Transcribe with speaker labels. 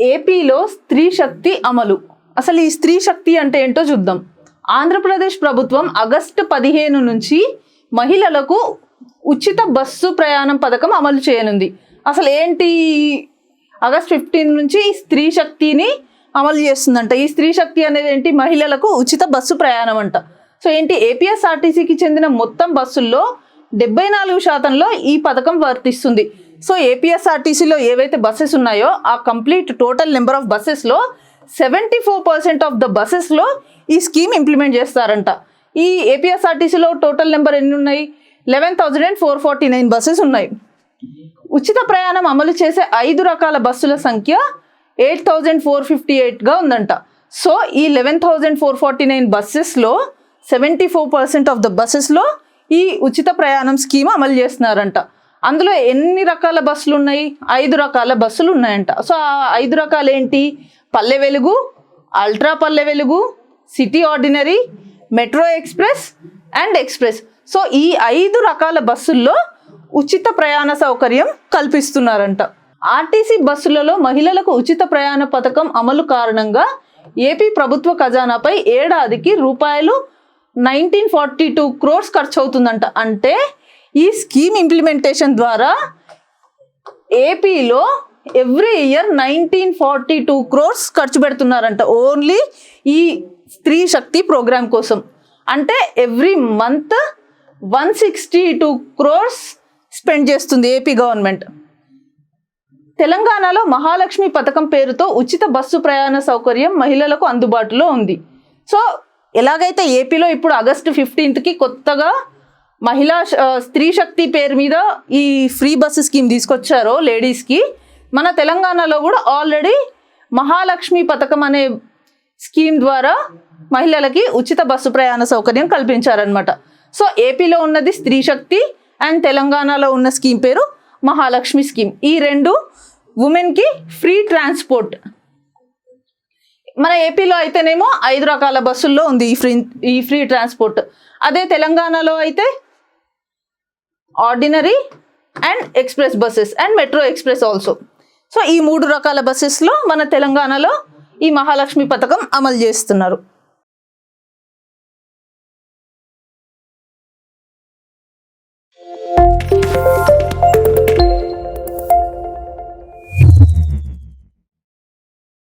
Speaker 1: ఏపీలో స్త్రీ శక్తి అమలు. అసలు ఈ స్త్రీ శక్తి అంటే ఏంటో చూద్దాం. ఆంధ్రప్రదేశ్ ప్రభుత్వం ఆగస్టు 15 నుంచి మహిళలకు ఉచిత బస్సు ప్రయాణం పథకం అమలు చేయనుంది. అసలు ఏంటి, ఆగస్ట్ 15 నుంచి ఈ స్త్రీ శక్తిని అమలు చేస్తుందంట. ఈ స్త్రీ శక్తి అనేది ఏంటి, మహిళలకు ఉచిత బస్సు ప్రయాణం అంట. సో ఏంటి, ఏపీఎస్ఆర్టీసీకి చెందిన మొత్తం బస్సుల్లో 74% ఈ పథకం వర్తిస్తుంది. సో ఏపీఎస్ఆర్టీసీలో ఏవైతే బస్సెస్ ఉన్నాయో ఆ కంప్లీట్ టోటల్ నెంబర్ ఆఫ్ బస్సెస్లో 74% ఆఫ్ ద బస్సెస్లో ఈ స్కీమ్ ఇంప్లిమెంట్ చేస్తారంట. ఈ ఏపీఎస్ఆర్టీసీలో టోటల్ నెంబర్ ఎన్ని ఉన్నాయి, 11,449 బస్సెస్ ఉన్నాయి. ఉచిత ప్రయాణం అమలు చేసే 5 రకాల బస్సుల సంఖ్య 8,458గా ఉందంట. సో ఈ 11,449 బస్సెస్లో 74% ఆఫ్ ద బస్సెస్లో ఈ ఉచిత ప్రయాణం స్కీమ్ అమలు చేస్తున్నారంట. అందులో ఎన్ని రకాల బస్సులు ఉన్నాయి, 5 రకాల బస్సులు ఉన్నాయంట. సో ఆ 5 రకాలు ఏంటి, Palle Velugu, ultra Palle Velugu, city ordinary, metro express and express. So ఈ 5 రకాల బస్సుల్లో ఉచిత ప్రయాణ సౌకర్యం కల్పిస్తున్నారంట. ఆర్టీసీ బస్సులలో మహిళలకు ఉచిత ప్రయాణ పథకం అమలు కారణంగా ఏపీ ప్రభుత్వ ఖజానాపై ఏడాదికి రూపాయలు 1942 crores ఖర్చు అవుతుందంట. అంటే ఈ స్కీమ్ ఇంప్లిమెంటేషన్ ద్వారా ఏపీలో ఎవ్రీ ఇయర్ 1942 crores ఖర్చు పెడుతున్నారంట ఓన్లీ ఈ స్త్రీ శక్తి ప్రోగ్రామ్ కోసం. అంటే ఎవ్రీ మంత్ 162 crores స్పెండ్ చేస్తుంది ఏపీ గవర్నమెంట్. తెలంగాణలో మహాలక్ష్మి పథకం పేరుతో ఉచిత బస్సు ప్రయాణ సౌకర్యం మహిళలకు అందుబాటులో ఉంది. సో ఎలాగైతే ఏపీలో ఇప్పుడు ఆగస్టు 15కి కొత్తగా మహిళా స్త్రీ శక్తి పేరు మీద ఈ ఫ్రీ బస్సు స్కీమ్ తీసుకొచ్చారో లేడీస్కి, మన తెలంగాణలో కూడా ఆల్రెడీ మహాలక్ష్మి పథకం అనే స్కీమ్ ద్వారా మహిళలకి ఉచిత బస్సు ప్రయాణ సౌకర్యం కల్పించారనమాట. సో ఏపీలో ఉన్నది స్త్రీ శక్తి అండ్ తెలంగాణలో ఉన్న స్కీమ్ పేరు మహాలక్ష్మి స్కీమ్. ఈ రెండు ఉమెన్కి ఫ్రీ ట్రాన్స్పోర్ట్. మన ఏపీలో అయితేనేమో 5 రకాల బస్సుల్లో ఉంది ఈ ఫ్రీ ట్రాన్స్పోర్ట్. అదే తెలంగాణలో అయితే ordinary and express buses and metro express also. So ఈ 3 రకాల బస్సెస్లో మన తెలంగాణలో ఈ మహాలక్ష్మి పథకం అమలు చేస్తున్నారు.